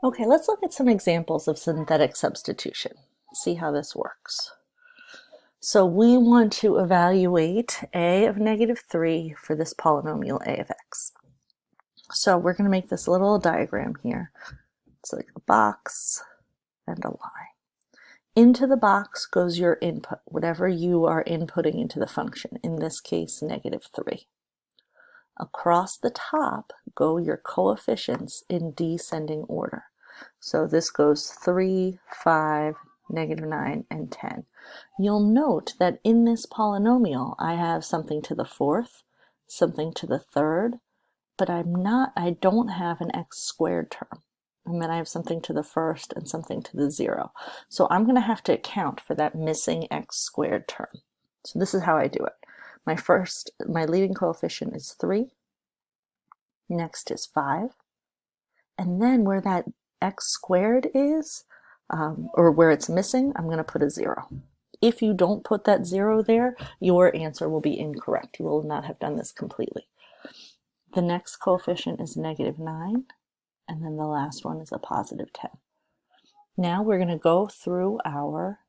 Okay, let's look at some examples of synthetic substitution. See how this works. So we want to evaluate a of -3 for this polynomial a of x. So we're going to make this little diagram here. It's like a box and a line. Into the box goes your input, whatever you are inputting into the function, in this case -3. Across the top go your coefficients in descending order. So this goes 3, 5, -9, and 10. You'll note that in this polynomial I have something to the fourth, something to the third, but I don't have an x squared term. And then I have something to the first and something to the 0. So I'm going to have to account for that missing x squared term. So this is how I do it. My leading coefficient is 3. Next is 5. And then where that x squared is, or where it's missing, I'm going to put a 0. If you don't put that 0 there, your answer will be incorrect. You will not have done this completely. The next coefficient is -9, and then the last one is a +10. Now we're going to go through our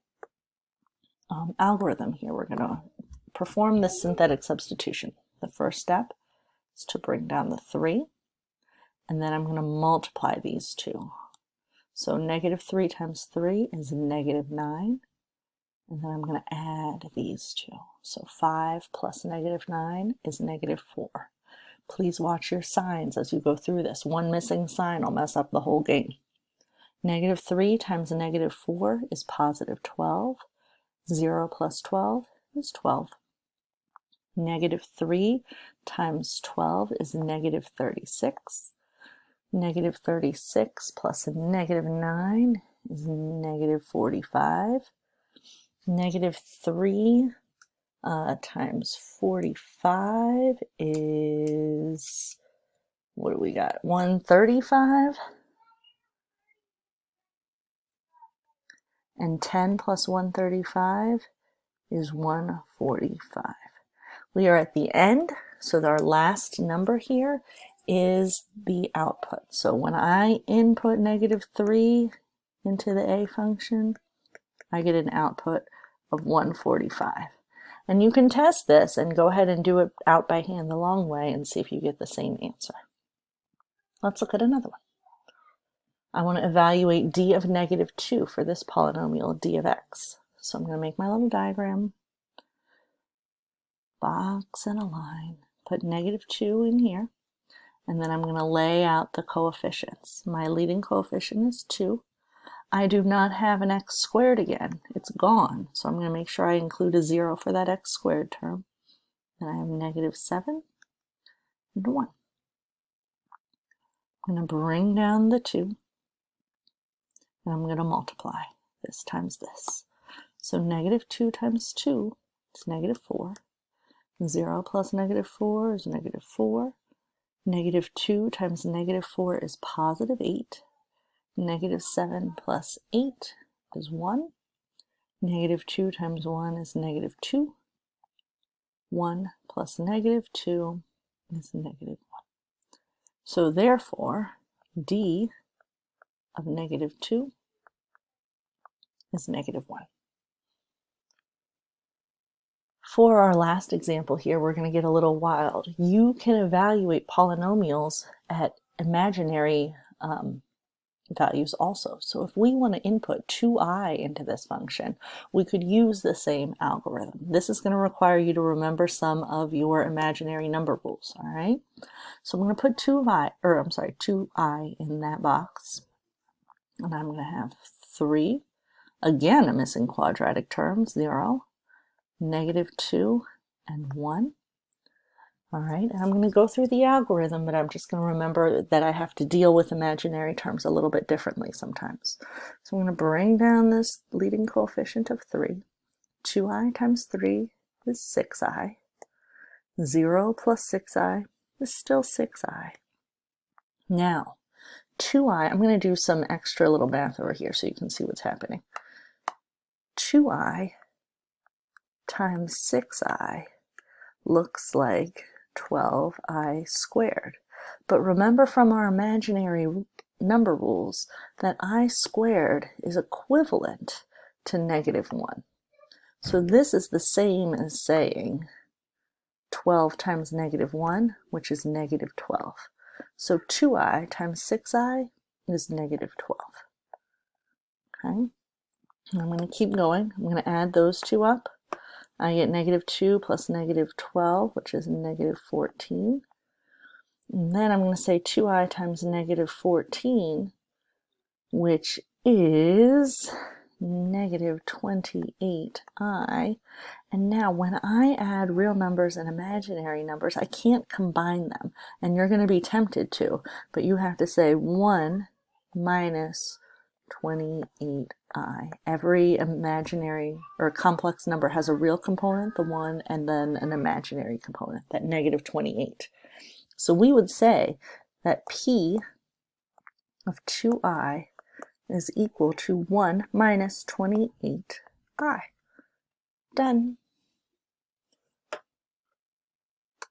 algorithm here. We're going to perform this synthetic substitution. The first step is to bring down the 3, and then I'm going to multiply these two. So -3 times 3 is -9, and then I'm going to add these two. So 5 plus -9 is -4. Please watch your signs as you go through this. One missing sign will mess up the whole game. -3 times -4 is +12. 0 plus 12 is 12. -3 times 12 is -36. -36 plus -9 is -45. -3 times 45 is, what do we got? 135. And 10 plus 135 is 145. We are at the end, so our last number here is the output. So when I input -3 into the a function, I get an output of 145. And you can test this and go ahead and do it out by hand the long way and see if you get the same answer. Let's look at another one. I want to evaluate d of -2 for this polynomial d of x. So I'm going to make my little diagram, box and a line, put -2 in here, and then I'm going to lay out the coefficients. My leading coefficient is 2. I do not have an x squared again. It's gone. So I'm going to make sure I include a 0 for that x squared term. Then I have -7 and 1. I'm going to bring down the 2, and I'm going to multiply this times this. So -2 times 2 is -4. 0 plus -4 is -4. -2 times -4 is +8. -7 plus 8 is 1. -2 times 1 is -2. 1 plus -2 is -1. So therefore, d of -2 is -1. For our last example here, we're going to get a little wild. You can evaluate polynomials at imaginary values also. So if we want to input 2i into this function, we could use the same algorithm. This is going to require you to remember some of your imaginary number rules, all right? So I'm going to put 2i in that box, and I'm going to have 3. Again, a missing quadratic term, 0, -2, and 1. All right, and I'm going to go through the algorithm, but I'm just going to remember that I have to deal with imaginary terms a little bit differently sometimes. So I'm going to bring down this leading coefficient of 3. 2i times 3 is 6i. 0 plus 6i is still 6i. Now, 2i, I'm going to do some extra little math over here so you can see what's happening. 2i times 6i looks like 12i squared. But remember from our imaginary number rules that I squared is equivalent to -1. So this is the same as saying 12 times -1, which is -12. So 2i times 6i is -12. Okay, and I'm going to keep going. I'm going to add those two up. I get -2 plus -12, which is -14. And then I'm going to say 2i times -14, which is -28i. And now when I add real numbers and imaginary numbers, I can't combine them. And you're going to be tempted to, but you have to say 1 minus 28i. Every imaginary or complex number has a real component, the 1, and then an imaginary component, that -28. So we would say that P of 2i is equal to 1 minus 28i. Done.